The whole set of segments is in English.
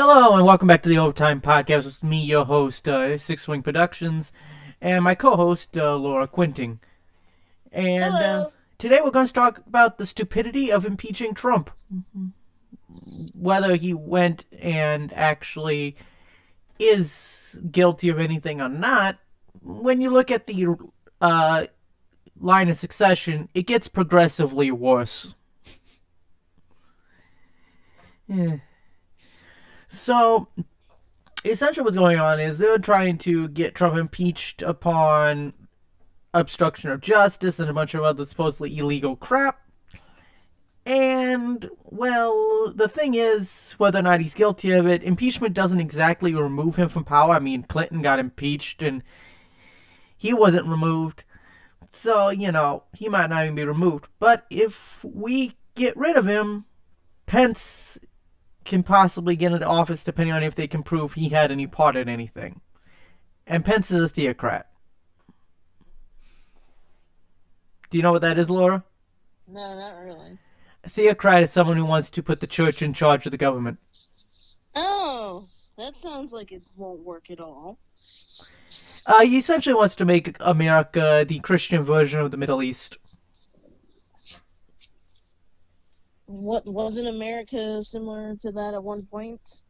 Hello and welcome back to the Overtime Podcast with me, your host, Six Wing Productions, and my co-host, Laura Quinting. And Hello. today we're going to talk about the stupidity of impeaching Trump. Whether he went and actually is guilty of anything or not, when you look at the line of succession, it gets progressively worse. Yeah. So, essentially what's going on is they're trying to get Trump impeached upon obstruction of justice and a bunch of other supposedly illegal crap. And, well, the thing is, whether or not he's guilty of it, impeachment doesn't exactly remove him from power. I mean, Clinton got impeached and he wasn't removed. So, he might not even be removed. But if we get rid of him, Pence can possibly get into office depending on if they can prove he had any part in anything. And Pence is a theocrat. Do you know what that is, Laura? No, not really. A theocrat is someone who wants to put the church in charge of the government. Oh, that sounds like it won't work at all. He essentially wants to make America the Christian version of the Middle East. What wasn't America similar to that at one point?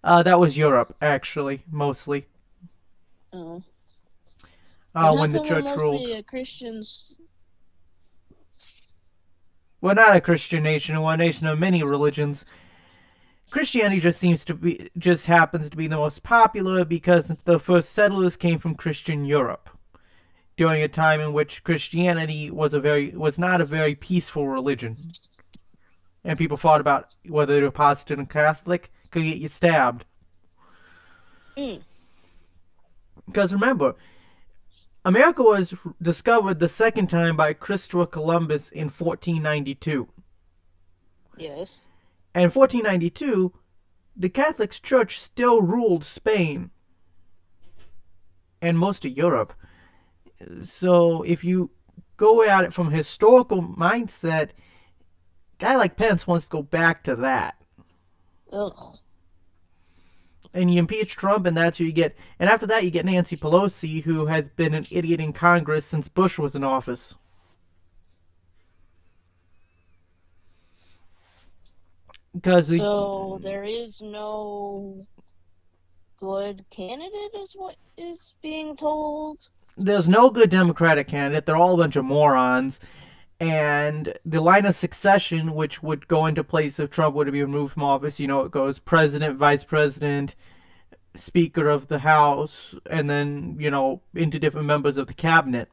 That was Europe, actually, mostly. Oh, and how When the come we're church ruled. mostly Christians? We're not a Christian nation, we're a nation of many religions. Christianity just happens to be the most popular because the first settlers came from Christian Europe during a time in which Christianity was not a very peaceful religion, and people fought about whether they were Protestant or Catholic. Could get you stabbed. Mm. Because remember, America was discovered the second time by Christopher Columbus in 1492. Yes. And in 1492, the Catholic Church still ruled Spain and most of Europe. So if you go at it from a historical mindset, a guy like Pence wants to go back to that. Ugh. And you impeach Trump, and that's who you get. And after that, you get Nancy Pelosi, who has been an idiot in Congress since Bush was in office. So there is no good candidate, is what is being told. There's no good Democratic candidate. They're all a bunch of morons. And the line of succession, which would go into place if Trump were to be removed from office, it goes president, vice president, speaker of the House, and then, into different members of the cabinet.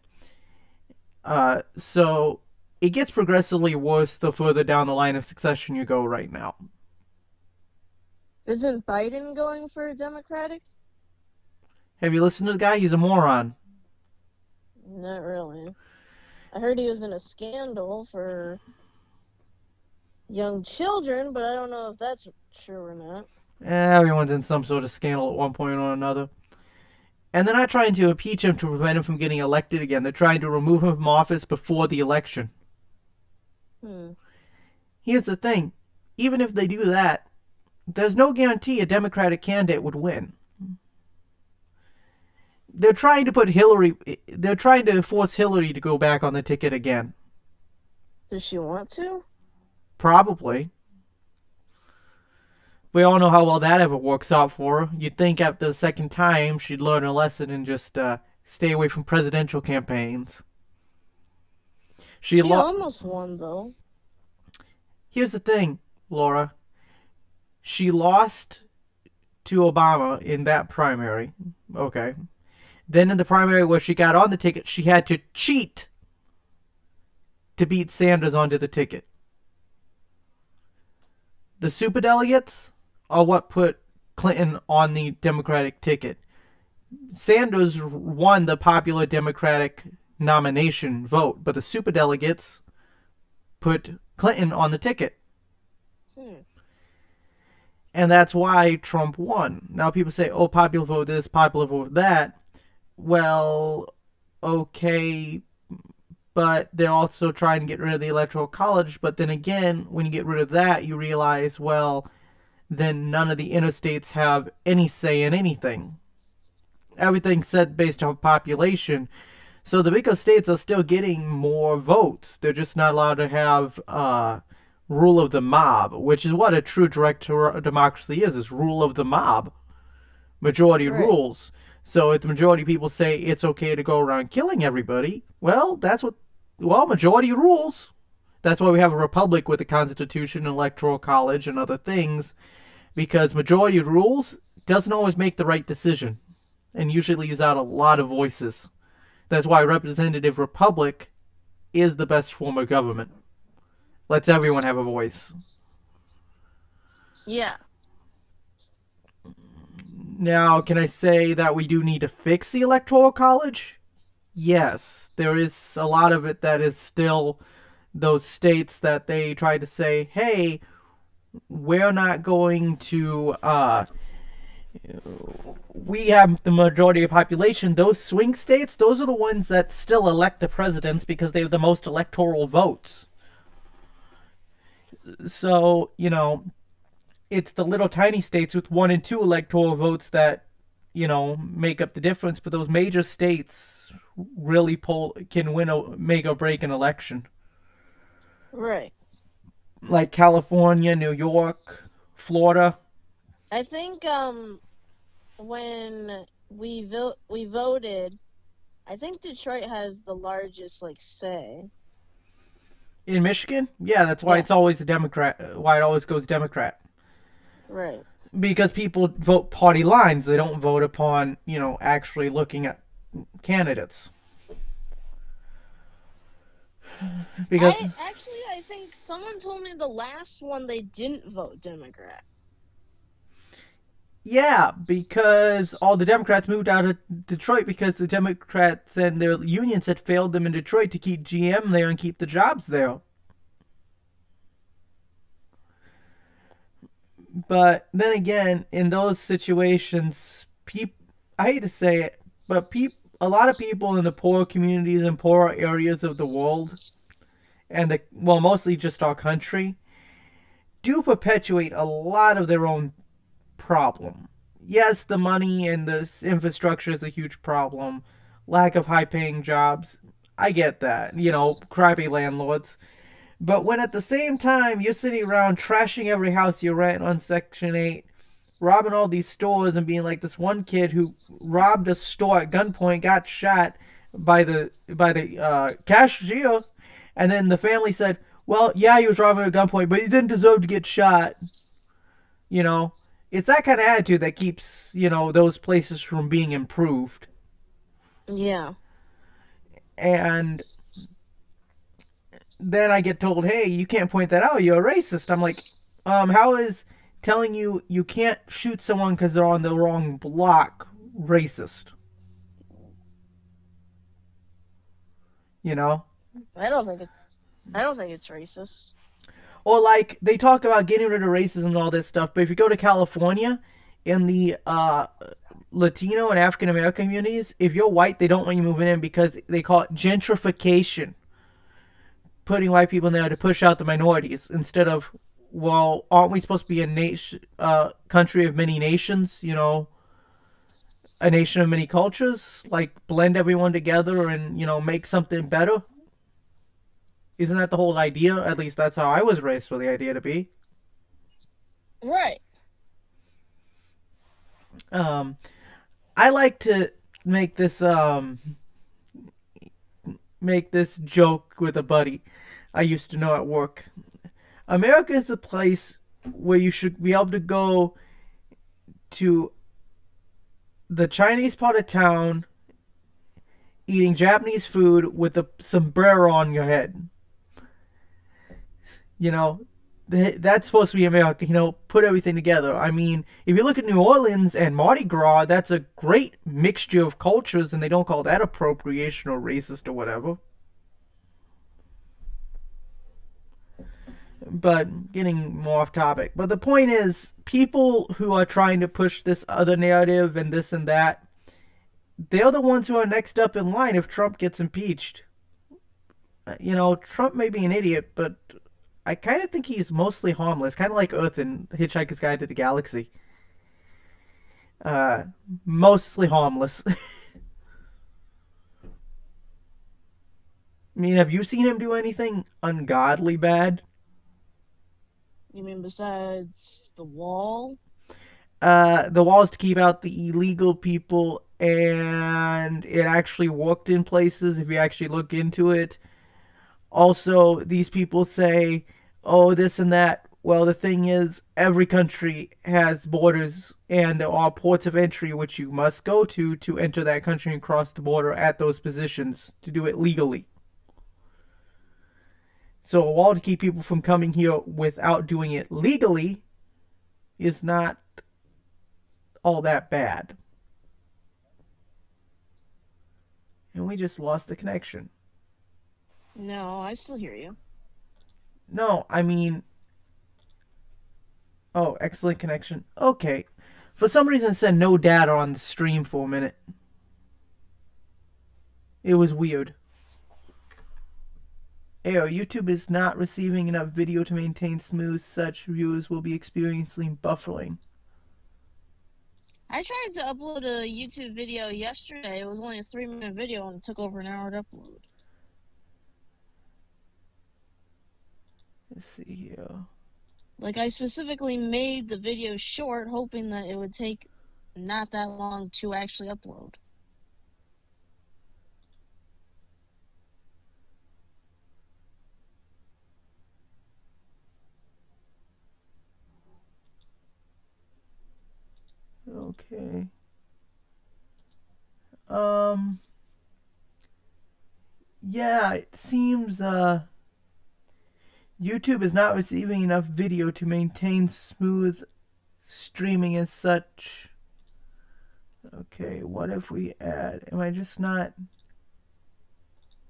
So it gets progressively worse the further down the line of succession you go right now. Isn't Biden going for a Democratic? Have you listened to the guy? He's a moron. Not really. I heard he was in a scandal for young children, but I don't know if that's true or not. Everyone's in some sort of scandal at one point or another. And they're not trying to impeach him to prevent him from getting elected again. They're trying to remove him from office before the election. Here's the thing. Even if they do that, there's no guarantee a Democratic candidate would win. They're trying to force Hillary to go back on the ticket again. Does she want to? Probably. We all know how well that ever works out for her. You'd think after the second time she'd learn her lesson and just stay away from presidential campaigns. She almost won, though. Here's the thing, Laura. She lost to Obama in that primary. Okay. Then in the primary where she got on the ticket, she had to cheat to beat Sanders onto the ticket. The superdelegates are what put Clinton on the Democratic ticket. Sanders won the popular Democratic nomination vote, but the superdelegates put Clinton on the ticket. And that's why Trump won. Now people say, oh, popular vote this, popular vote that. Well, okay, but they're also trying to get rid of the Electoral College. But then again, when you get rid of that, you realize, well, then none of the inner states have any say in anything. Everything's set based on population. So the bigger states are still getting more votes. They're just not allowed to have rule of the mob, which is what a true direct democracy is rule of the mob. Majority Right. rules. So if the majority of people say it's okay to go around killing everybody, well, majority rules. That's why we have a republic with a constitution, electoral college, and other things, because majority rules doesn't always make the right decision and usually leaves out a lot of voices. That's why representative republic is the best form of government. Lets everyone have a voice. Yeah. Now, can I say that we do need to fix the electoral college? Yes, there is a lot of it that is still those states that they try to say, hey, we're not going to we have the majority of population. Those swing states, those are the ones that still elect the presidents because they have the most electoral votes. So, it's the little tiny states with one and two electoral votes that, make up the difference. But those major states really can make or break an election. Right. Like California, New York, Florida. I think when we voted, I think Detroit has the largest like say. In Michigan, yeah, that's why Yeah. it's always a Democrat. Why it always goes Democrat. Right. Because people vote party lines. They don't vote upon, actually looking at candidates. Because I think someone told me the last one they didn't vote Democrat. yeah, because all the Democrats moved out of Detroit because the Democrats and their unions had failed them in Detroit to keep GM there and keep the jobs there. But then again, in those situations, I hate to say it, but a lot of people in the poor communities and poorer areas of the world, and mostly just our country, do perpetuate a lot of their own problem. Yes, the money and the infrastructure is a huge problem. Lack of high paying jobs. I get that. Crappy landlords. But when at the same time you're sitting around trashing every house you rent on Section 8, robbing all these stores and being like this one kid who robbed a store at gunpoint, got shot by the cashier, and then the family said, well, yeah, he was robbing at gunpoint, but he didn't deserve to get shot. You know, it's that kind of attitude that keeps, those places from being improved. Yeah. And then I get told, hey, you can't point that out. You're a racist. I'm like, how is telling you can't shoot someone because they're on the wrong block racist? You know? I don't think it's I don't think it's racist. Or like they talk about getting rid of racism and all this stuff, but if you go to California, in the Latino and African American communities, if you're white, they don't want you moving in because they call it gentrification, putting white people in there to push out the minorities instead of, well, aren't we supposed to be a country of many nations? A nation of many cultures, like blend everyone together and make something better. Isn't that the whole idea? At least that's how I was raised for the idea to be. Right. Um, I like to make this joke with a buddy I used to know at work. America is the place where you should be able to go to the Chinese part of town, eating Japanese food with a sombrero on your head. You know, that's supposed to be America. Put everything together. I mean, if you look at New Orleans and Mardi Gras, that's a great mixture of cultures, and they don't call that appropriation or racist or whatever. But getting more off topic. But the point is, people who are trying to push this other narrative and this and that, they're the ones who are next up in line if Trump gets impeached. Trump may be an idiot, but I kind of think he's mostly harmless, kind of like Earth in Hitchhiker's Guide to the Galaxy. Uh, Mostly harmless. I mean, have you seen him do anything ungodly bad? You mean besides the wall? The walls to keep out the illegal people, and it actually worked in places if you actually look into it. Also, these people say, oh, this and that. Well, the thing is, every country has borders, and there are ports of entry which you must go to enter that country and cross the border at those positions to do it legally. So, a wall to keep people from coming here without doing it legally is not all that bad. And we just lost the connection. No, I still hear you. No, I mean, oh, excellent connection. Okay. For some reason, it said no data on the stream for a minute. It was weird. Ayo, YouTube is not receiving enough video to maintain smooth. Such viewers will be experiencing buffering. I tried to upload a YouTube video yesterday. It was only a 3-minute video and it took over an hour to upload. Let's see here. Like, I specifically made the video short, hoping that it would take not that long to actually upload. Okay. Yeah, it seems YouTube is not receiving enough video to maintain smooth streaming as such. Okay, what if we add? Am I just not?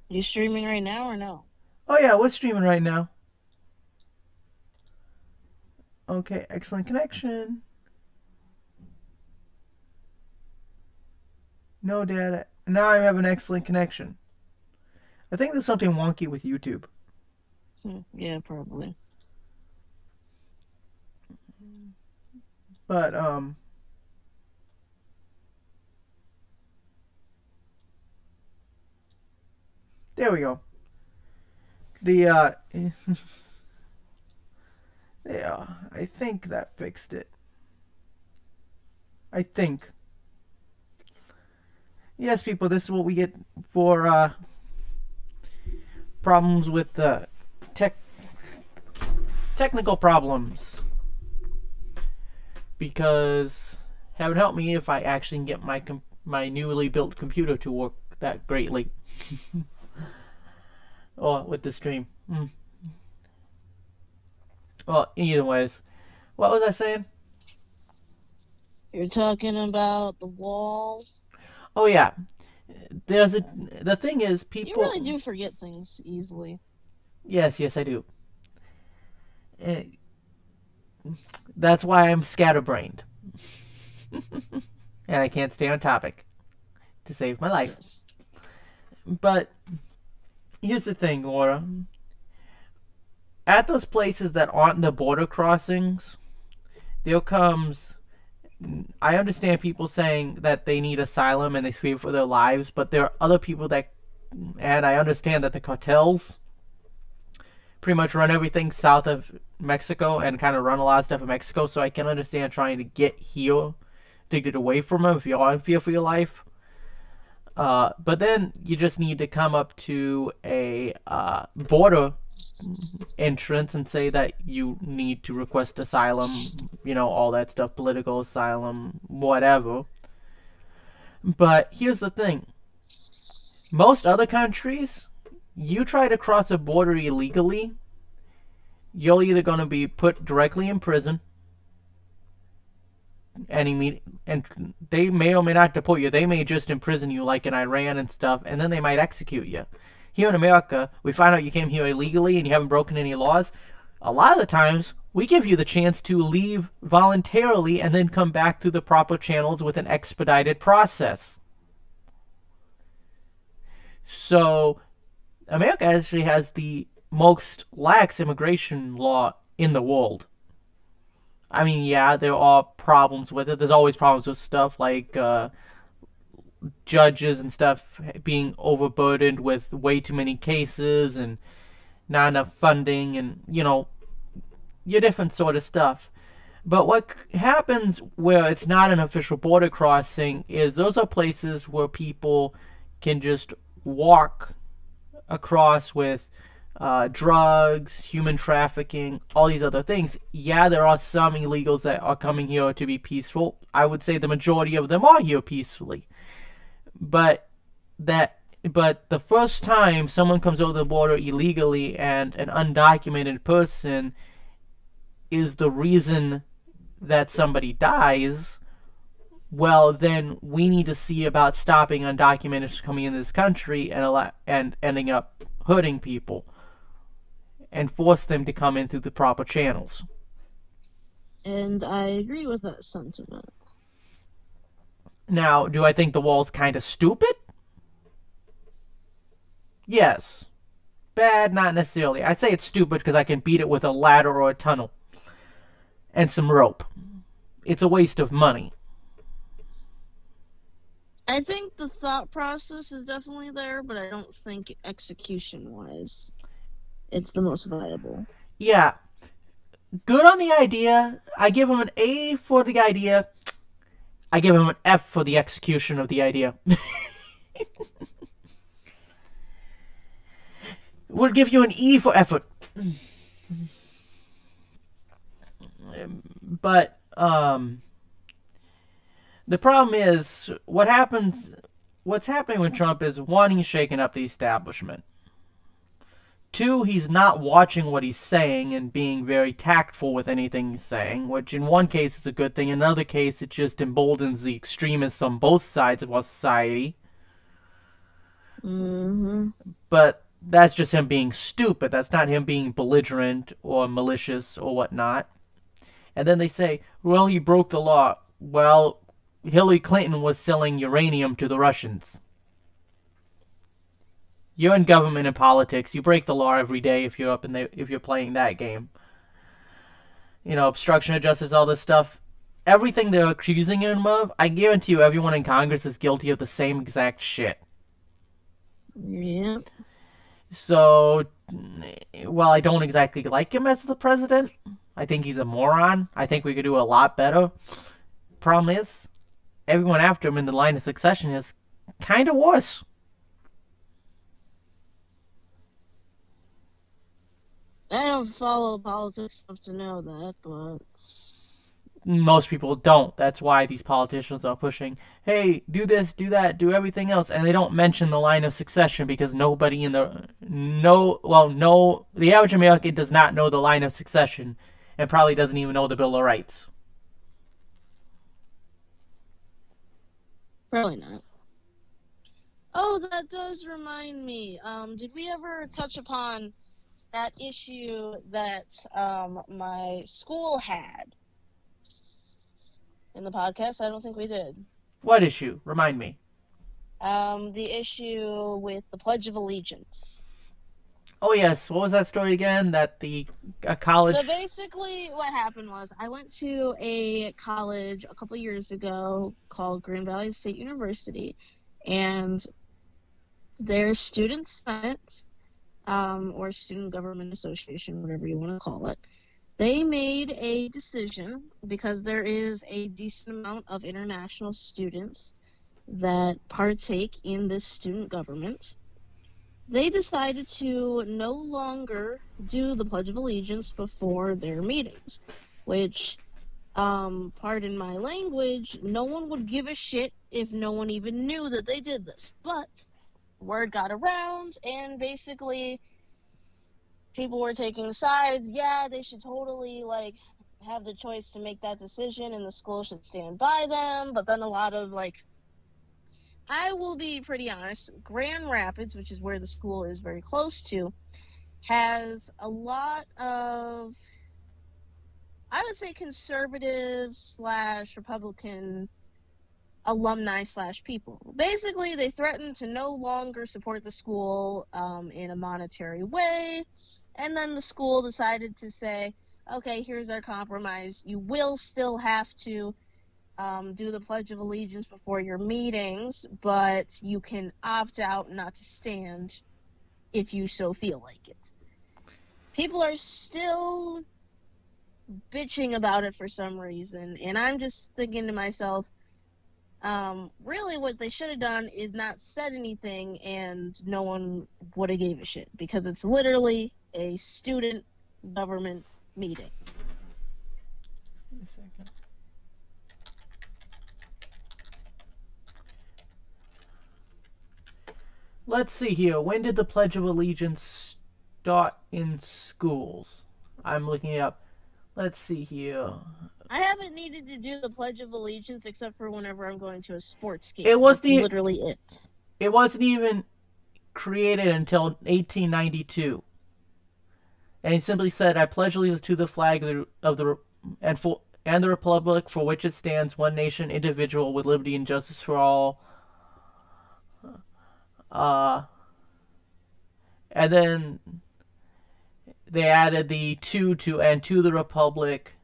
You streaming right now or no? Oh yeah, we're streaming right now. Okay, excellent connection. No data. Now I have an excellent connection. I think there's something wonky with YouTube. Yeah, probably. But there we go. The yeah, I think that fixed it. I think. Yes, people, this is what we get for problems with technical problems. Because heaven help me if I actually can get my newly built computer to work that greatly. Or with the stream. Well, either ways. What was I saying? You're talking about the wall? Oh yeah. The thing is, people. You really do forget things easily. Yes, I do. That's why I'm scatterbrained. And I can't stay on topic to save my life. Yes. But here's the thing, Laura. At those places that aren't the border crossings, there comes. I understand people saying that they need asylum and they fear for their lives, but there are other people that. And I understand that the cartels pretty much run everything south of Mexico and kind of run a lot of stuff in Mexico, so I can understand trying to get here to get away from them if you are in fear for your life. But then you just need to come up to a border entrance and say that you need to request asylum, all that stuff, political asylum, whatever. But here's the thing. Most other countries, you try to cross a border illegally, you're either going to be put directly in prison, and they may or may not deport you. They may just imprison you, like in Iran and stuff, and then they might execute you. Here in America, we find out you came here illegally and you haven't broken any laws. A lot of the times, we give you the chance to leave voluntarily and then come back through the proper channels with an expedited process. So, America actually has the most lax immigration law in the world. I mean, yeah, there are problems with it. There's always problems with stuff like judges and stuff being overburdened with way too many cases and not enough funding and, your different sort of stuff. But what happens where it's not an official border crossing is those are places where people can just walk across with drugs, human trafficking, all these other things. Yeah, there are some illegals that are coming here to be peaceful. I would say the majority of them are here peacefully. But that but the first time someone comes over the border illegally and an undocumented person is the reason that somebody dies, well, then we need to see about stopping undocumented coming in this country and ending up hurting people and force them to come in through the proper channels. And I agree with that sentiment. Now, do I think the wall's kind of stupid? Yes. Bad, not necessarily. I say it's stupid because I can beat it with a ladder or a tunnel and some rope. It's a waste of money. I think the thought process is definitely there, but I don't think execution-wise it's the most viable. Yeah, good on the idea. I give him an A for the idea. I give him an F for the execution of the idea. We'll give you an E for effort. But the problem is what's happening with Trump is one, he's shaking up the establishment. Two, he's not watching what he's saying and being very tactful with anything he's saying, which in one case is a good thing. In another case, it just emboldens the extremists on both sides of our society. Mm-hmm. But that's just him being stupid. That's not him being belligerent or malicious or whatnot. And then they say, well, he broke the law. Well, Hillary Clinton was selling uranium to the Russians. You're in government and politics. You break the law every day if you're playing that game. Obstruction of justice, all this stuff. Everything they're accusing him of, I guarantee you, everyone in Congress is guilty of the same exact shit. Yeah. So, while I don't exactly like him as the president, I think he's a moron. I think we could do a lot better. Problem is, everyone after him in the line of succession is kind of worse. I don't follow politics enough to know that, but Most people don't. That's why these politicians are pushing, hey, do this, do that, do everything else. And they don't mention the line of succession because nobody in the. No. The average American does not know the line of succession and probably doesn't even know the Bill of Rights. probably not. Oh, that does remind me. Did we ever touch upon that issue that my school had in the podcast? I don't think we did. What issue? Remind me. The issue with the Pledge of Allegiance. Oh, yes. What was that story again? That the college. So basically, what happened was I went to a college a couple years ago called Grand Valley State University, and their student senate, or student government association, whatever you want to call it, they made a decision because there is a decent amount of international students that partake in this student government. They decided to no longer do the Pledge of Allegiance before their meetings, which, pardon my language, no one would give a shit if no one even knew that they did this. But word got around, and basically people were taking sides. Yeah, they should totally, have the choice to make that decision, and the school should stand by them. But then a lot of, I will be pretty honest, Grand Rapids, which is where the school is very close to, has a lot of, I would say, conservative / Republican alumni / people. Basically, they threatened to no longer support the school in a monetary way. And then the school decided to say, okay, here's our compromise. You will still have to do the Pledge of Allegiance before your meetings, but you can opt out not to stand if you so feel like it. People are still bitching about it for some reason, and I'm just thinking to myself, really what they should have done is not said anything and no one would have gave a shit, because it's literally a student government meeting. Let's see here. When did the Pledge of Allegiance start in schools? I'm looking it up. Let's see here. I haven't needed to do the Pledge of Allegiance except for whenever I'm going to a sports It game. That's wasn't. literally it. It wasn't even created until 1892, and he simply said, "I pledge allegiance to the flag of the and for and the republic for which it stands, one nation, individual, with liberty and justice for all." Uh, and then they added the to and to the republic.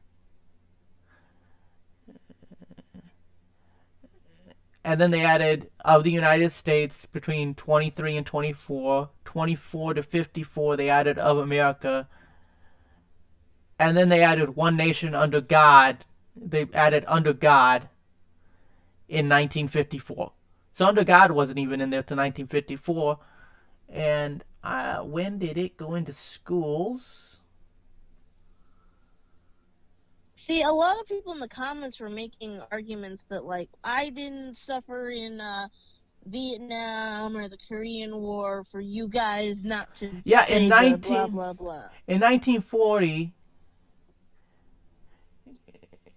And then they added of the United States between 23 and 24, 24 to 54, they added of America. And then they added one nation under God. They added under God in 1954. So under God wasn't even in there till 1954. And when did it go into schools? See, a lot of people in the comments were making arguments that, like, I didn't suffer in Vietnam or the Korean War for you guys not to Yeah, say the blah blah blah. in 1940,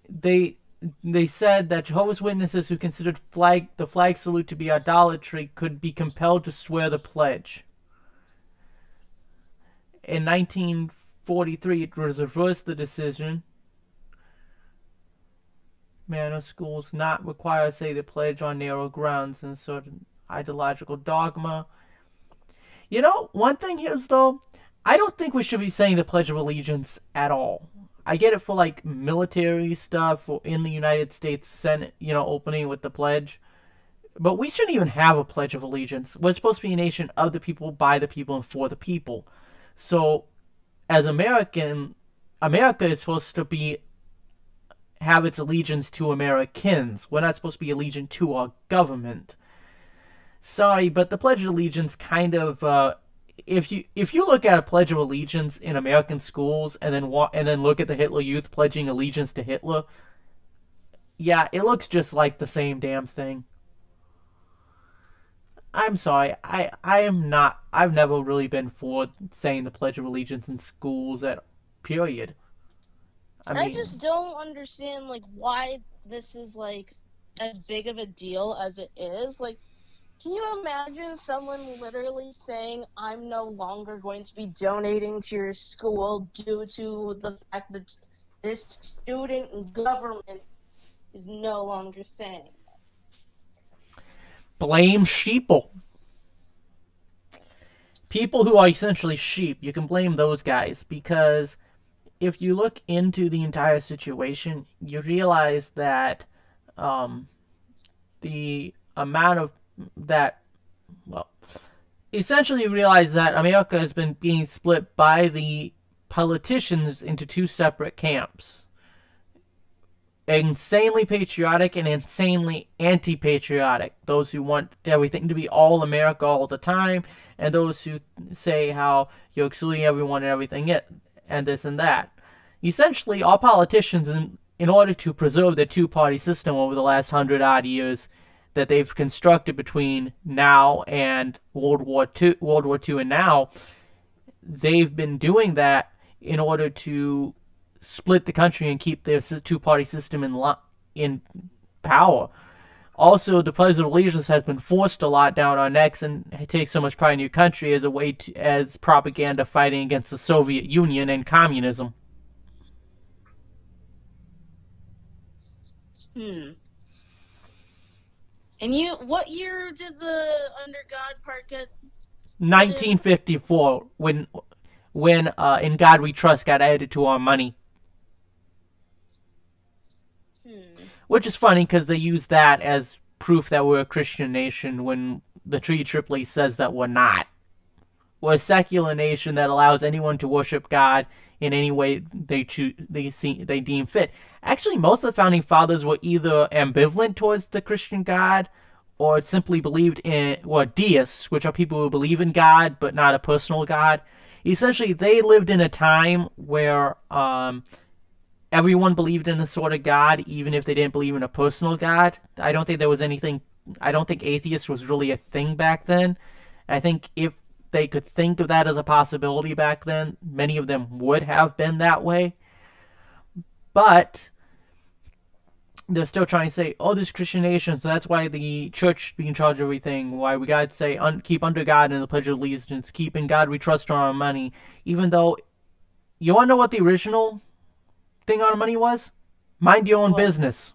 they they said that Jehovah's Witnesses who considered the flag salute to be idolatry could be compelled to swear the pledge. In 1943, it was reversed the decision. Man, schools not require to say the pledge on narrow grounds and sort of ideological dogma. You know, one thing is though, I don't think we should be saying the Pledge of Allegiance at all. I get it for like military stuff or in the United States Senate, opening with the pledge. But we shouldn't even have a Pledge of Allegiance. We're supposed to be a nation of the people, by the people, and for the people. So, as America is supposed to be have its allegiance to Americans. We're not supposed to be allegiant to our government. Sorry, but the Pledge of Allegiance kind of if you look at a Pledge of Allegiance in American schools and then look at the Hitler Youth pledging allegiance to Hitler, yeah, it looks just like the same damn thing. I'm sorry, I am not. I've never really been for saying the Pledge of Allegiance in schools at period. I just don't understand, like, why this is, like, as big of a deal as it is. Like, can you imagine someone literally saying, I'm no longer going to be donating to your school due to the fact that this student government is no longer saying? Blame sheeple. People who are essentially sheep, you can blame those guys because if you look into the entire situation, you realize that the amount of that, well, essentially you realize that America has been being split by the politicians into two separate camps. Insanely patriotic and insanely anti-patriotic. Those who want everything to be all America all the time, and those who say how you're excluding everyone and everything and this and that. Essentially, all politicians, in order to preserve their two-party system over the last 100-odd years that they've constructed between now and World War II and now, they've been doing that in order to split the country and keep their two-party system in power. Also, the Pledge of Allegiance has been forced a lot down our necks and takes so much pride in your country as a way as propaganda fighting against the Soviet Union and communism. And what year did the Under God part get? 1954, when when "In God We Trust" got added to our money, Hmm. which is funny because they use that as proof that we're a Christian nation when the IEEE says that we're not. We're a secular nation that allows anyone to worship God in any way they choose, they deem fit. Actually, most of the founding fathers were either ambivalent towards the Christian God or simply believed in, well, deists, which are people who believe in God but not a personal God. Essentially, they lived in a time where everyone believed in a sort of God, even if they didn't believe in a personal God. I don't think there was anything. I don't think atheist was really a thing back then. I think if they could think of that as a possibility back then, many of them would have been that way. But they're still trying to say, oh, this Christian nation, so that's why the church should be in charge of everything. Why we gotta say, keep under God in the Pledge of Allegiance, keep in God we trust our money. Even though, you wanna know what the original thing on money was? Mind your own What? business.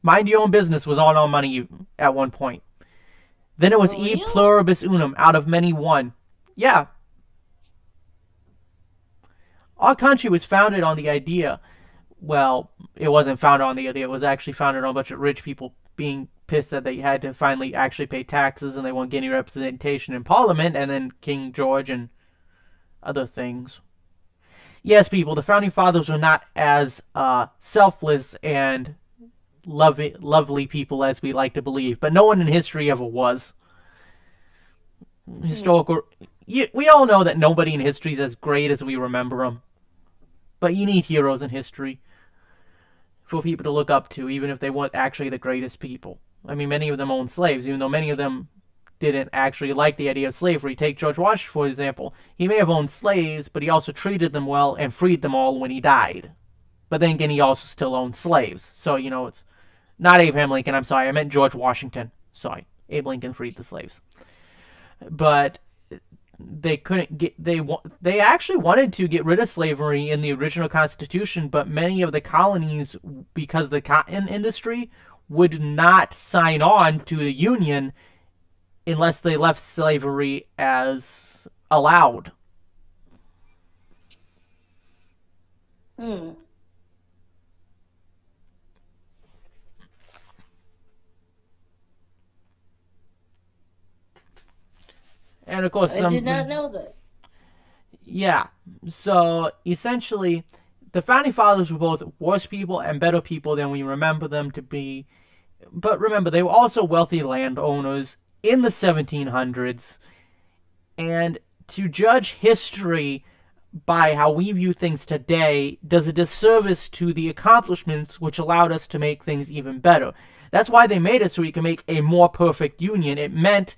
Mind your own business was all on money at one point. Then it was For e real? pluribus unum, out of many one. Yeah, our country was founded on the idea. Well, it wasn't founded on the idea. It was actually founded on a bunch of rich people being pissed that they had to finally actually pay taxes and they weren't getting representation in Parliament, and then King George and other things. Yes, people, the founding fathers were not as selfless and lovely people as we like to believe, but no one in history ever was. Hmm. Historical. We all know that nobody in history is as great as we remember them, but you need heroes in history for people to look up to, even if they weren't actually the greatest people. I mean, many of them owned slaves, even though many of them didn't actually like the idea of slavery. Take George Washington, for example. He may have owned slaves, but he also treated them well and freed them all when he died. But then again, he also still owned slaves. So, it's not Abraham Lincoln. I'm sorry. I meant George Washington. Sorry. Abe Lincoln freed the slaves. But they couldn't get they actually wanted to get rid of slavery in the original constitution, but many of the colonies, because the cotton industry, would not sign on to the union unless they left slavery as allowed. Hmm. And of course I did not some, know that. yeah. So essentially, the founding fathers were both worse people and better people than we remember them to be. But remember, they were also wealthy landowners in the 1700s. And to judge history by how we view things today does a disservice to the accomplishments which allowed us to make things even better. That's why they made it so we can make a more perfect union. It meant,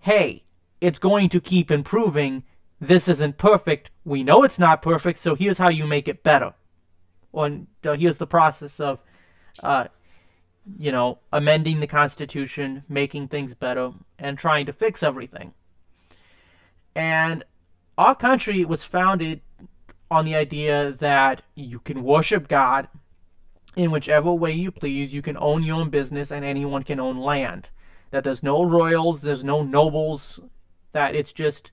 hey, it's going to keep improving. This isn't perfect. We know it's not perfect, so here's how you make it better. Or here's the process of, uh, amending the Constitution, making things better, and trying to fix everything. And our country was founded on the idea that you can worship God in whichever way you please. You can own your own business, and anyone can own land. That there's no royals, there's no nobles, that it's just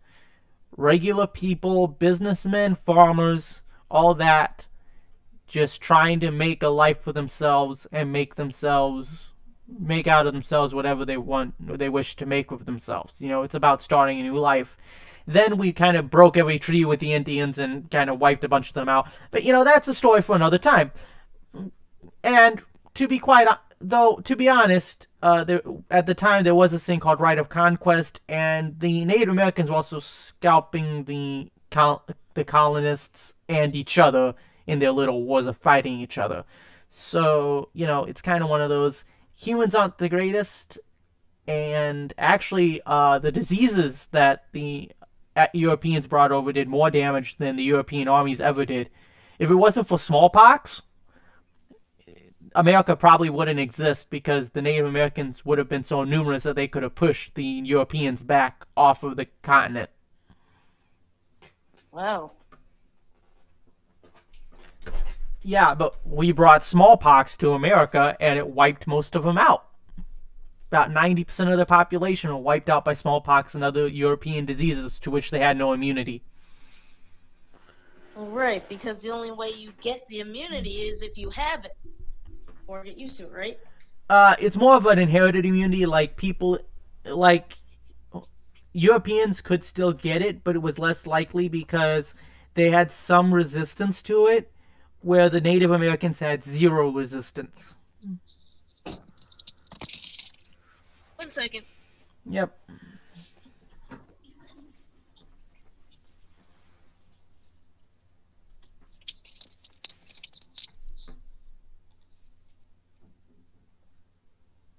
regular people, businessmen, farmers, all that, just trying to make a life for themselves and make out of themselves whatever they want or they wish to make of themselves. It's about starting a new life. Then we kind of broke every treaty with the Indians and kind of wiped a bunch of them out. But that's a story for another time. And to be quite though, to be honest, at the time there was this thing called right of conquest, and the Native Americans were also scalping the colonists and each other in their little wars of fighting each other. So it's kind of one of those, humans aren't the greatest, and actually, the diseases that the Europeans brought over did more damage than the European armies ever did. If it wasn't for smallpox, America probably wouldn't exist because the Native Americans would have been so numerous that they could have pushed the Europeans back off of the continent. Wow. Yeah, but we brought smallpox to America and it wiped most of them out. About 90% of their population were wiped out by smallpox and other European diseases to which they had no immunity. Right, because the only way you get the immunity is if you have it or get used to it, right? It's more of an inherited immunity. Like people, like Europeans could still get it, but it was less likely because they had some resistance to it, where the Native Americans had zero resistance. 1 second. Yep.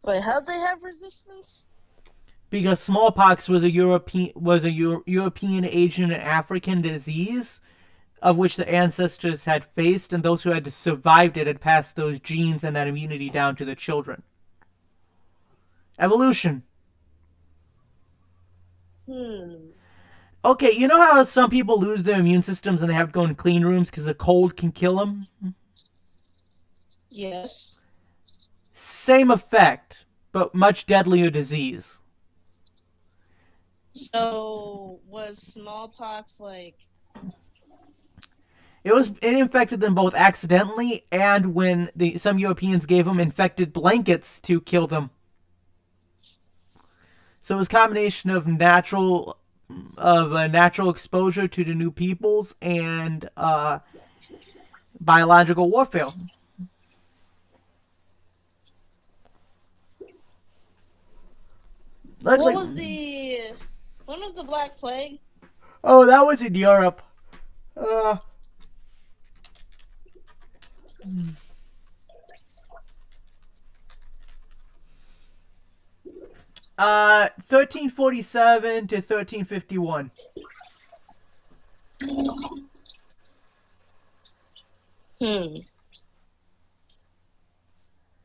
Wait, how'd they have resistance? Because smallpox was a European, Asian, and African disease of which the ancestors had faced, and those who had survived it had passed those genes and that immunity down to their children. Evolution. Okay, you know how some people lose their immune systems and they have to go in clean rooms because a cold can kill them? Yes. Same effect, but much deadlier disease. So, was smallpox like... It infected them both accidentally and when some Europeans gave them infected blankets to kill them. So it was a combination of natural exposure to the new peoples and biological warfare. When was the Black Plague? Oh, that was in Europe. 1347 to 1351.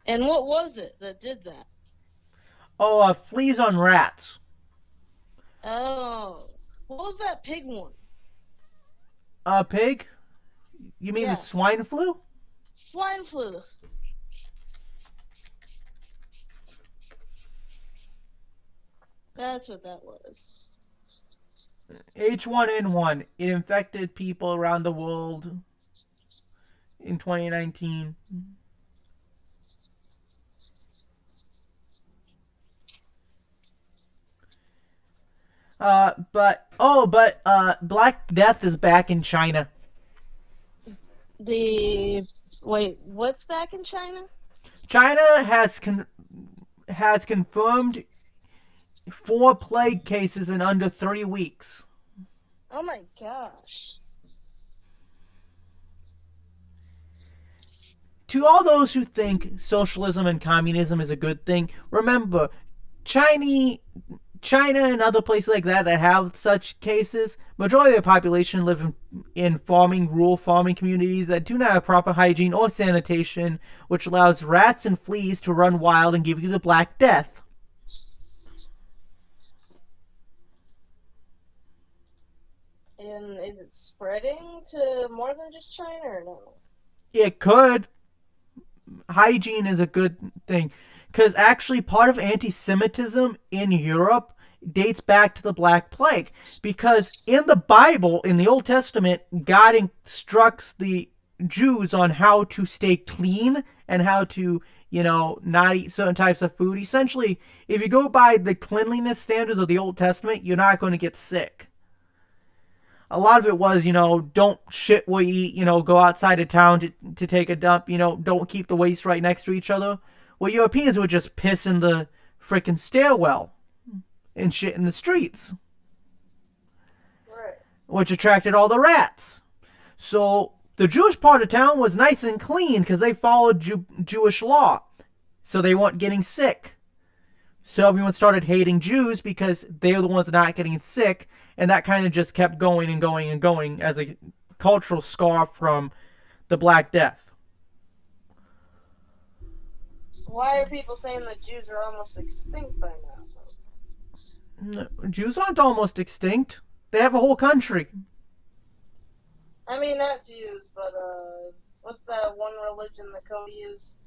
And what was it that did that? Oh, fleas on rats. Oh. What was that pig one? Pig? You mean the swine flu? Swine flu. That's what that was. H1N1. It infected people around the world in 2019. But Black Death is back in China. Wait, what's back in China? China has confirmed 4 plague cases in under 3 weeks. Oh my gosh. To all those who think socialism and communism is a good thing, remember, China and other places like that have such cases, majority of the population live in rural farming communities that do not have proper hygiene or sanitation, which allows rats and fleas to run wild and give you the Black Death. And is it spreading to more than just China or no? It could. Hygiene is a good thing. Because actually part of anti-Semitism in Europe dates back to the Black Plague. Because in the Bible, in the Old Testament, God instructs the Jews on how to stay clean and how to, not eat certain types of food. Essentially, if you go by the cleanliness standards of the Old Testament, you're not going to get sick. A lot of it was, don't shit where you eat, go outside of town to take a dump, don't keep the waste right next to each other. Well, Europeans would just piss in the frickin' stairwell and shit in the streets. Right. Which attracted all the rats. So the Jewish part of town was nice and clean because they followed Jewish law. So they weren't getting sick. So everyone started hating Jews because they were the ones not getting sick. And that kind of just kept going and going and going as a cultural scar from the Black Death. Why are people saying that Jews are almost extinct by now? Jews aren't almost extinct. They have a whole country. I mean, not Jews, but what's that one religion that Cody is?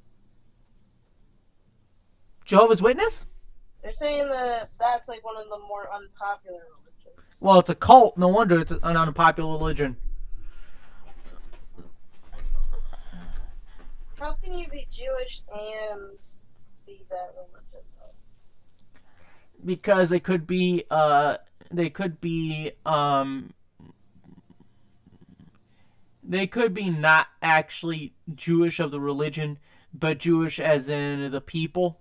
Jehovah's Witness? They're saying that that's like one of the more unpopular religions. Well, it's a cult. No wonder it's an unpopular religion. How can you be Jewish and be that religion, though? Because they could be, they could be, they could be not actually Jewish of the religion, but Jewish as in the people.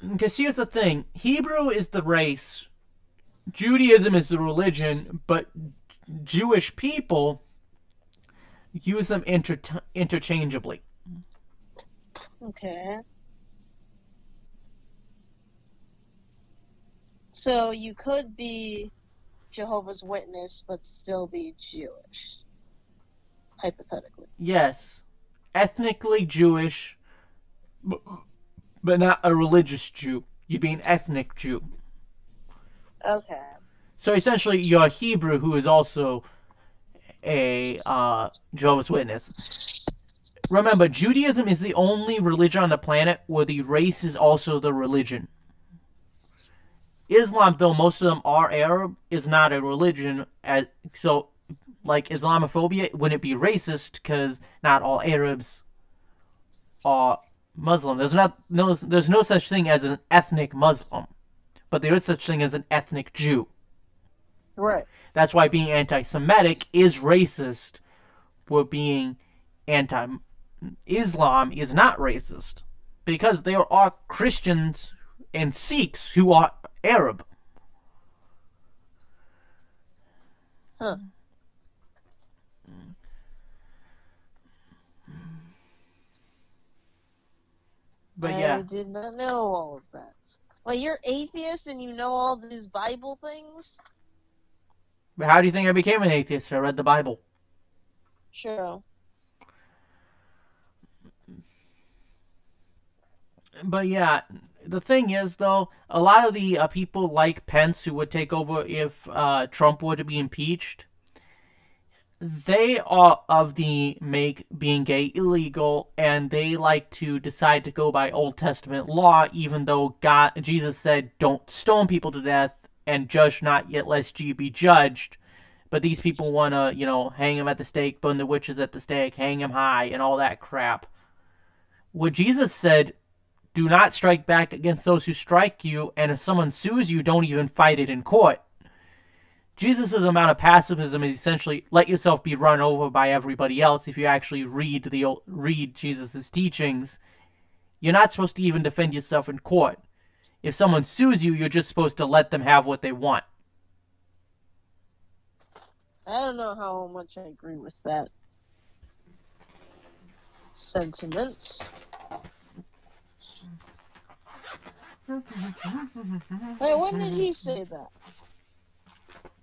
Because here's the thing: Hebrew is the race, Judaism is the religion, but Jewish people use them interchangeably. Okay. So you could be Jehovah's Witness, but still be Jewish, hypothetically. Yes, ethnically Jewish, but not a religious Jew. You'd be an ethnic Jew. Okay. So essentially, you're a Hebrew who is also a Jehovah's Witness. Remember, Judaism is the only religion on the planet where the race is also the religion. Islam, though most of them are Arab, is not a religion. So, like Islamophobia, wouldn't be racist because not all Arabs are Muslim. There's no such thing as an ethnic Muslim, but there is such thing as an ethnic Jew. Right. That's why being anti-Semitic is racist. Where being anti-Islam is not racist, because there are Christians and Sikhs who are Arab. Huh. But yeah, I did not know all of that. Well, you're atheist and you know all these Bible things? but how do you think I became an atheist? I read the Bible. Sure. But yeah, the thing is, though, a lot of the people like Pence who would take over if Trump were to be impeached, they are of the make being gay illegal, and they like to decide to go by Old Testament law, even though Jesus said, "Don't stone people to death, and judge not yet, lest ye be judged." But these people want to, hang him at the stake, burn the witches at the stake, hang him high, and all that crap. What Jesus said, do not strike back against those who strike you, and if someone sues you, don't even fight it in court. Jesus' amount of pacifism is essentially let yourself be run over by everybody else. If you actually read Jesus' teachings, you're not supposed to even defend yourself in court. If someone sues you, you're just supposed to let them have what they want. I don't know how much I agree with that sentiment. Wait, when did he say that?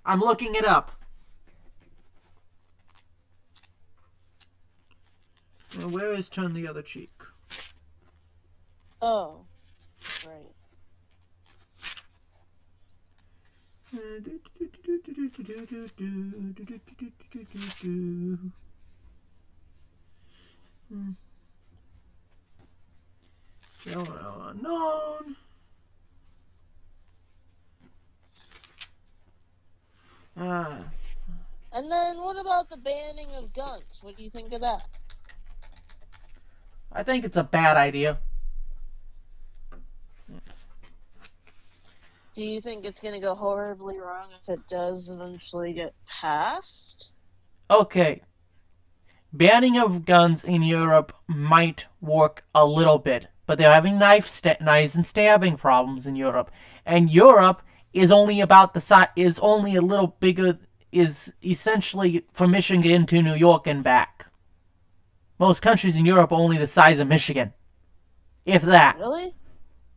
I'm looking it up. Where is turn the other cheek? Oh, right. Unknown. And then what about the banning of guns? What do you think of that? I think it's a bad idea. Do you think it's going to go horribly wrong if it does eventually get passed? Okay. Banning of guns in Europe might work a little bit, but they're having knives and stabbing problems in Europe. And Europe is only about is only a little bigger, is essentially from Michigan to New York and back. Most countries in Europe are only the size of Michigan. If that. Really?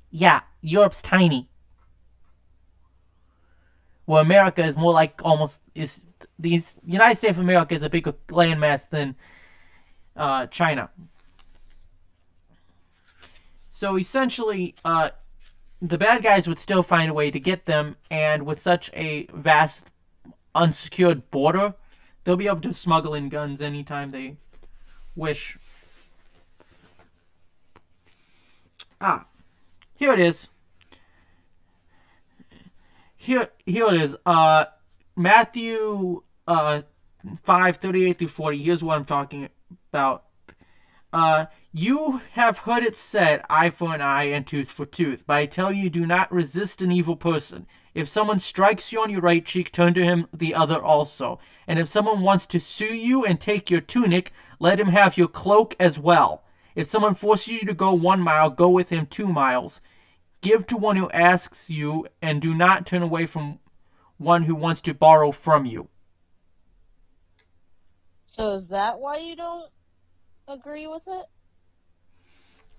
Yeah, Europe's tiny. Where America is more like the United States of America is a bigger landmass than China. So essentially, the bad guys would still find a way to get them, and with such a vast, unsecured border, they'll be able to smuggle in guns anytime they wish. Here it is. here it is. Matthew 5:38 through 40. Here's what I'm talking about. You have heard it said, eye for an eye and tooth for tooth. But I tell you, do not resist an evil person. If someone strikes you on your right cheek, turn to him the other also. And if someone wants to sue you and take your tunic, let him have your cloak as well. If someone forces you to go 1 mile, go with him 2 miles. Give to one who asks you, and do not turn away from one who wants to borrow from you. So is that why you don't agree with it?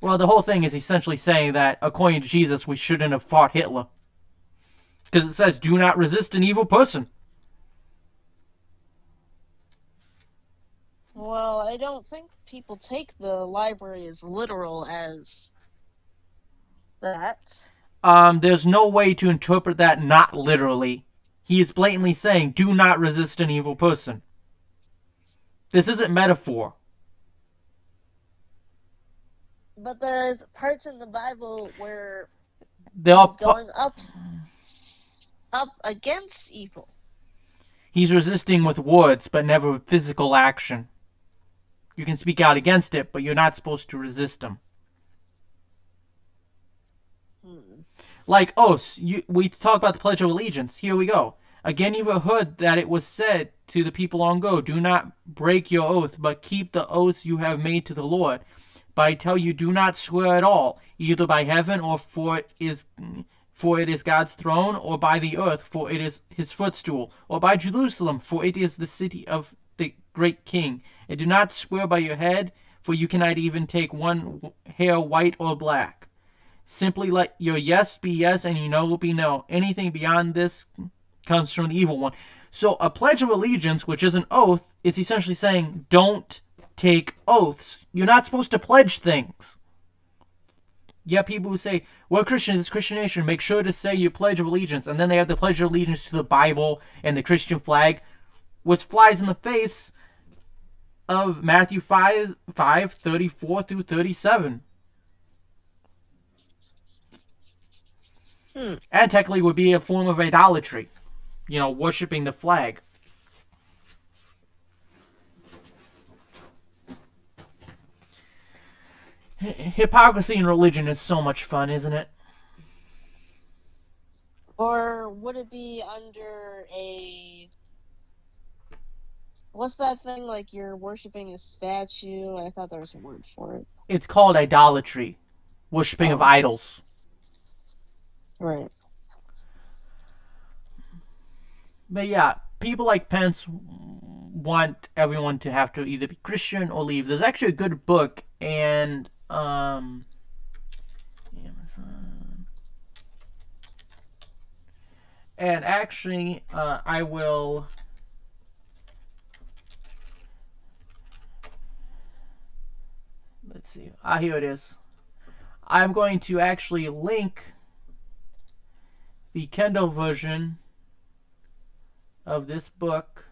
Well, the whole thing is essentially saying that, according to Jesus, we shouldn't have fought Hitler. Because it says, do not resist an evil person. Well, I don't think people take the library as literal as that. There's no way to interpret that not literally. He is blatantly saying, do not resist an evil person. This isn't metaphor. But there's parts in the Bible where They all he's going up against evil. He's resisting with words, but never with physical action. You can speak out against it, but you're not supposed to resist him. Like oaths, we talk about the Pledge of Allegiance. Here we go. Again, you have heard that it was said to the people long ago, do not break your oath, but keep the oaths you have made to the Lord. But I tell you, do not swear at all, either by heaven, or for it is God's throne, or by the earth, for it is his footstool, or by Jerusalem, for it is the city of the great king. And do not swear by your head, for you cannot even take one hair white or black. Simply let your yes be yes and your no be no. Anything beyond this comes from the evil one. So a pledge of allegiance, which is an oath, is essentially saying don't take oaths. You're not supposed to pledge things. Yeah, people who say, we're Christians, it's Christian nation, make sure to say your pledge of allegiance. And then they have the pledge of allegiance to the Bible and the Christian flag, which flies in the face of Matthew 5:34 through 37. And technically would be a form of idolatry. Worshipping the flag. Hypocrisy in religion is so much fun, isn't it? Or would it be under what's that thing, like you're worshiping a statue? I thought there was a word for it. It's called idolatry. Worshipping of idols. Right. But yeah, people like Pence want everyone to have to either be Christian or leave. There's actually a good book, and Amazon. And actually, I will. Let's see. Here it is. I'm going to actually link the Kindle version of this book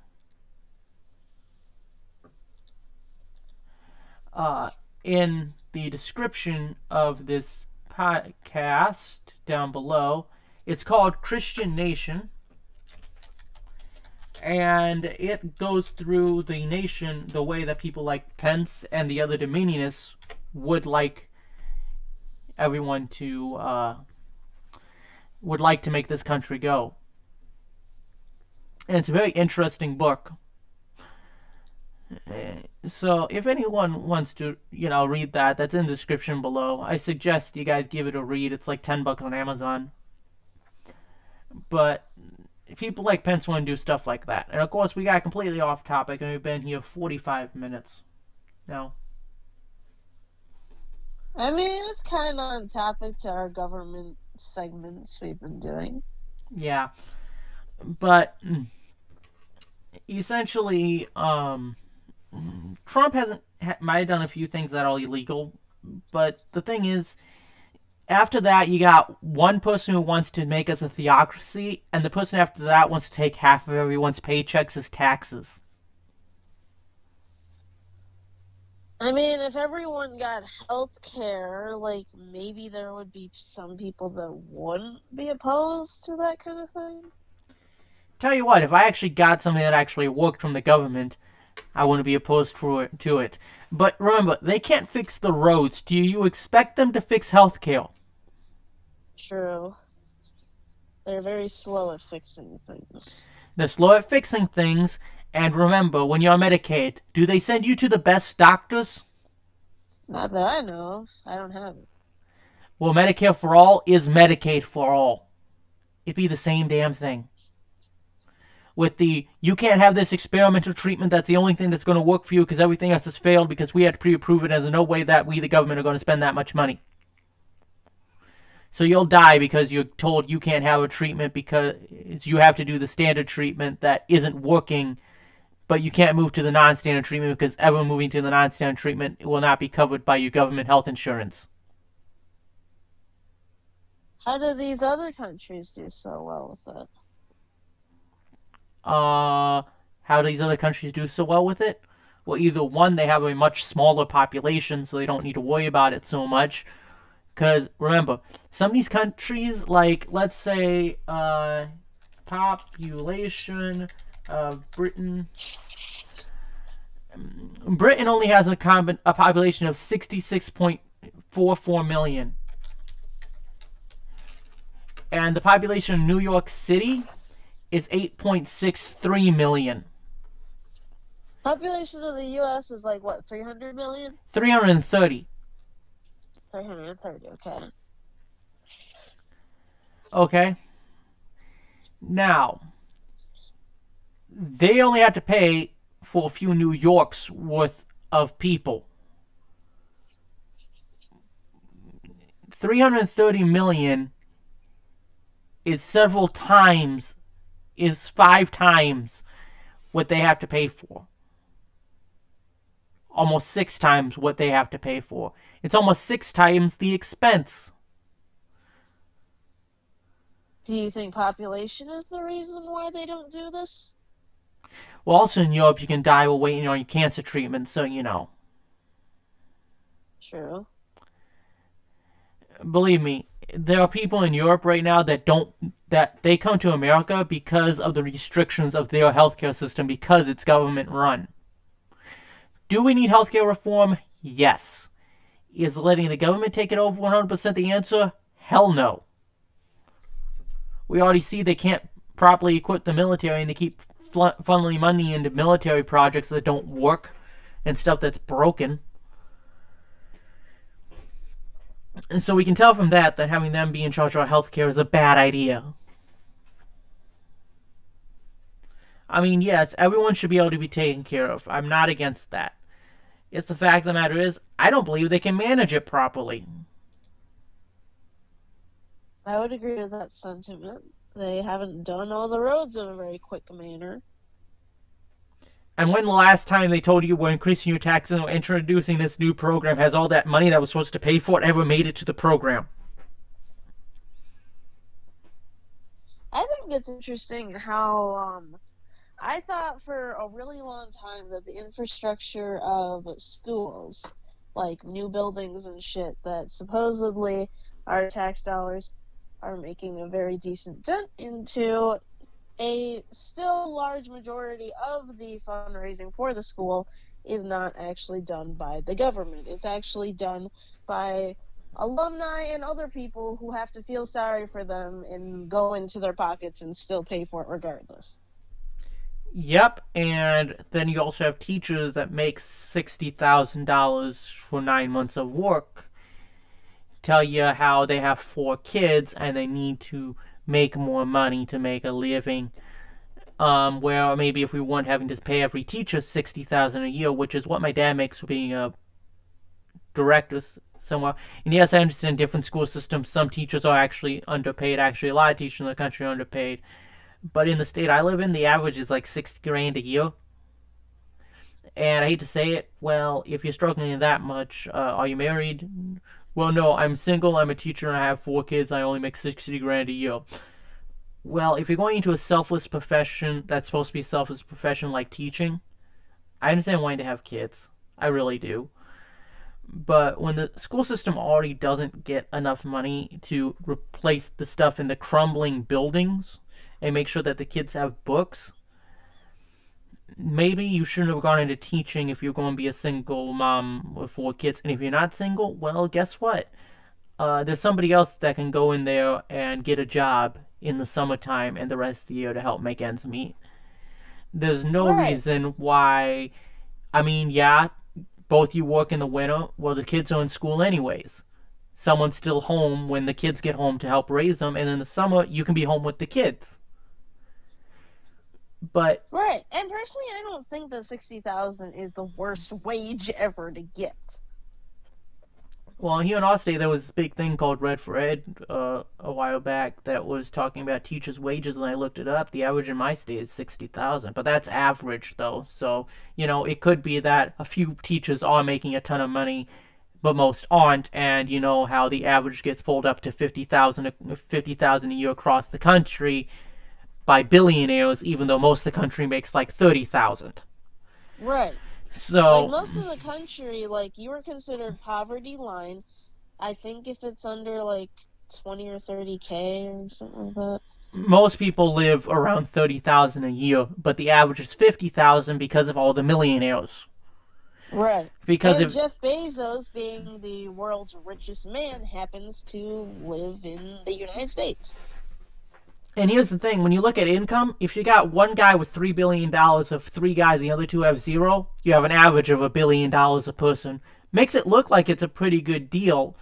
in the description of this podcast down below. It's called Christian Nation, and it goes through the nation the way that people like Pence and the other Dominionists would like everyone to would like to make this country go. And it's a very interesting book. So if anyone wants to, read that, that's in the description below. I suggest you guys give it a read. It's like $10 on Amazon. But people like Pence want to do stuff like that. And of course, we got completely off topic, and we've been here 45 minutes now. I mean, it's kind of on topic to our government segments we've been doing. Yeah. But essentially, Trump might have done a few things that are illegal, but the thing is, after that, you got one person who wants to make us a theocracy, and the person after that wants to take half of everyone's paychecks as taxes. I mean, if everyone got health care, like maybe there would be some people that wouldn't be opposed to that kind of thing. Tell you what, if I actually got something that actually worked from the government, I wouldn't be opposed to it. But remember, they can't fix the roads. Do you expect them to fix healthcare? True. They're very slow at fixing things. They're slow at fixing things. And remember, when you're on Medicaid, do they send you to the best doctors? Not that I know of. I don't have it. Well, Medicare for all is Medicaid for all. It'd be the same damn thing. With the, you can't have this experimental treatment, that's the only thing that's going to work for you because everything else has failed because we had to pre-approve it, and there's no way that we, the government, are going to spend that much money. So you'll die because you're told you can't have a treatment because you have to do the standard treatment that isn't working, but you can't move to the non-standard treatment because ever moving to the non-standard treatment will not be covered by your government health insurance. How do these other countries do so well with it? How do these other countries do so well with it? Well, either one, they have a much smaller population, so they don't need to worry about it so much. Because remember, some of these countries, like let's say, population of Britain. Britain only has a population of 66.44 million, and the population of New York City is 8.63 million. Population of the U.S. is like what, 300 million? 330. 330. Okay. Okay. Now, they only have to pay for a few New York's worth of people. 330 million is several times, is 5 times what they have to pay for. Almost 6 times what they have to pay for. It's almost 6 times the expense. Do you think population is the reason why they don't do this? Well, also in Europe, you can die while waiting on your cancer treatment, so you know. True. Believe me, there are people in Europe right now that they come to America because of the restrictions of their healthcare system because it's government run. Do we need healthcare reform? Yes. Is letting the government take it over 100% the answer? Hell no. We already see they can't properly equip the military and they keep funneling money into military projects that don't work and stuff that's broken. And so we can tell from that having them be in charge of our healthcare is a bad idea. I mean, yes, everyone should be able to be taken care of. I'm not against that. It's the fact of the matter is, I don't believe they can manage it properly. I would agree with that sentiment. They haven't done all the roads in a very quick manner. And when the last time they told you we're increasing your taxes and we're introducing this new program, has all that money that was supposed to pay for it ever made it to the program? I think it's interesting how I thought for a really long time that the infrastructure of schools, like new buildings and shit, that supposedly our tax dollars are making a very decent dent into, a still large majority of the fundraising for the school is not actually done by the government. It's actually done by alumni and other people who have to feel sorry for them and go into their pockets and still pay for it regardless. Yep, and then you also have teachers that make $60,000 for 9 months of work. Tell you how they have 4 kids and they need to make more money to make a living. Where maybe if we weren't having to pay every teacher $60,000 a year, which is what my dad makes for being a director somewhere. And yes, I understand different school systems. Some teachers are actually underpaid. Actually, a lot of teachers in the country are underpaid. But in the state I live in, the average is like $60,000 a year. And I hate to say it, well, if you're struggling that much, are you married? Well, no, I'm single, I'm a teacher, and I have 4 kids, I only make $60,000 a year. Well, if you're going into a selfless profession that's supposed to be a selfless profession like teaching, I understand wanting to have kids. I really do. But when the school system already doesn't get enough money to replace the stuff in the crumbling buildings and make sure that the kids have books, maybe you shouldn't have gone into teaching if you're going to be a single mom with 4 kids. And if you're not single, well, guess what? There's somebody else that can go in there and get a job in the summertime and the rest of the year to help make ends meet. There's no Right. reason why. I mean, yeah, both you work in the winter. Well, the kids are in school anyways. Someone's still home when the kids get home to help raise them, and in the summer you can be home with the kids. But Right. And personally, I don't think that 60,000 is the worst wage ever to get. well, here in our state there was this big thing called Red for Ed a while back that was talking about teachers' wages, and I looked it up. The average in my state is 60,000, but that's average though. So it could be that a few teachers are making a ton of money but most aren't, and you know how the average gets pulled up to 50,000 a year across the country by billionaires, even though most of the country makes like 30,000. Right. Like So most of the country, like you are considered poverty line. I think if it's under like 20 or 30K or something like that. most people live around 30,000 a year, but the average is 50,000 because of all the millionaires. Right. Because And if Jeff Bezos, being the world's richest man, happens to live in the United States. And here's the thing: when you look at income, if you got one guy with $3 billion of 3 guys, the other two have zero, you have an average of $1 billion a person. Makes it look like it's a pretty good deal,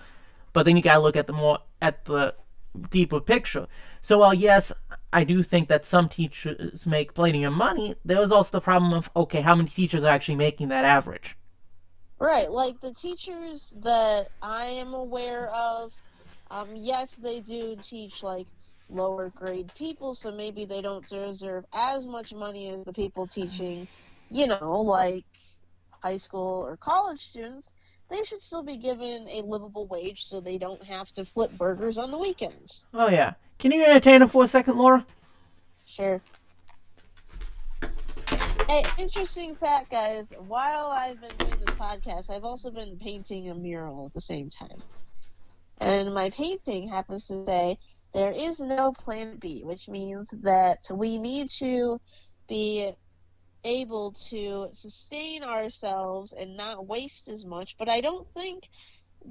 but then you gotta look at the deeper picture. So while yes, I do think that some teachers make plenty of money, there was also the problem of okay, how many teachers are actually making that average? Right, like the teachers that I am aware of, yes, they do teach like lower grade people, so maybe they don't deserve as much money as the people teaching, like high school or college students. They should still be given a livable wage so they don't have to flip burgers on the weekends. Oh yeah. Can you entertain him for a second, Laura? Sure. Hey, interesting fact, guys. While I've been doing this podcast, I've also been painting a mural at the same time. And my painting happens to say, there is no plan B, which means that we need to be able to sustain ourselves and not waste as much. But I don't think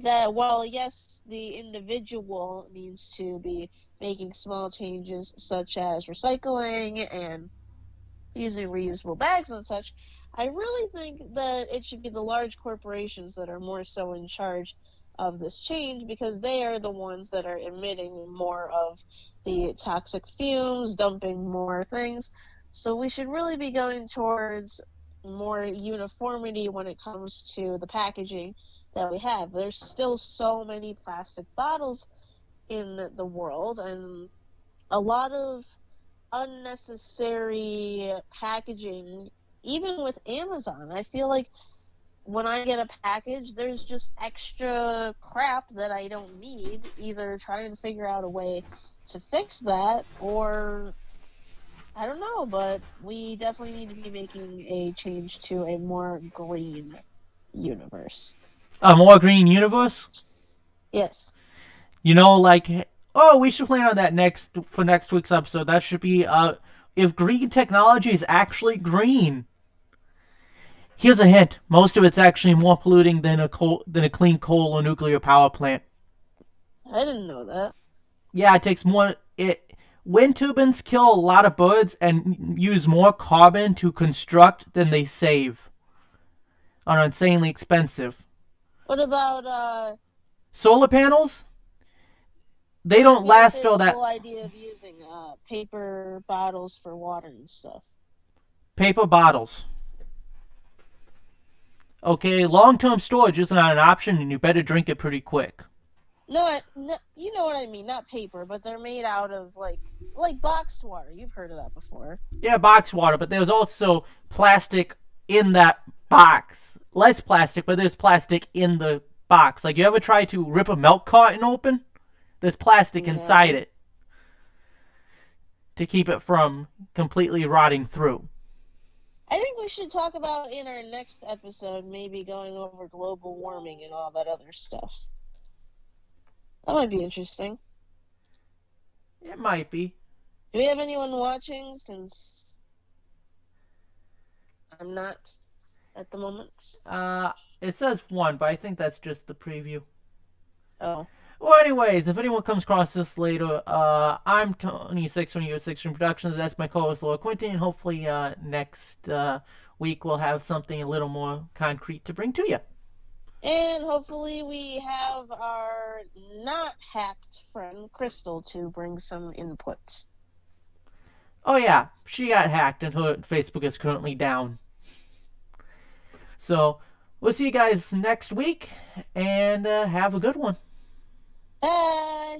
that, while yes, the individual needs to be making small changes such as recycling and using reusable bags and such, I really think that it should be the large corporations that are more so in charge of this change because they are the ones that are emitting more of the toxic fumes, dumping more things. So we should really be going towards more uniformity when it comes to the packaging that we have. There's still so many plastic bottles in the world, and a lot of unnecessary packaging, even with Amazon. I feel like when I get a package, there's just extra crap that I don't need. Either try and figure out a way to fix that, or I don't know, but we definitely need to be making a change to a more green universe. A more green universe? Yes. Like, oh, we should plan on that next week's episode. That should be if green technology is actually green. Here's a hint: most of it's actually more polluting than a clean coal or nuclear power plant. I didn't know that. Yeah, it takes more. Wind turbines kill a lot of birds and use more carbon to construct than they save. Are insanely expensive. What about Solar panels, they what if don't we last entertain all the that. whole idea of using paper bottles for water and stuff? Paper bottles. Okay, long-term storage isn't an option, and you better drink it pretty quick. No, no, you know what I mean. Not paper, but they're made out of like boxed water. You've heard of that before. Yeah, box water, but there's also plastic in that box. Less plastic, but there's plastic in the box. Like, you ever try to rip a milk carton open? There's plastic inside No. it to keep it from completely rotting through. I think we should talk about in our next episode, maybe going over global warming and all that other stuff. That might be interesting. It might be. Do we have anyone watching since I'm not at the moment? Uh, it says one, but I think that's just the preview. Oh. Well, anyways, if anyone comes across this later, I'm Tony6 from US6 Productions. That's my co-host Laura Quinton, and hopefully next week we'll have something a little more concrete to bring to you. And hopefully we have our not hacked friend Crystal to bring some input. Oh yeah, she got hacked and her Facebook is currently down. So we'll see you guys next week, and have a good one. Bye!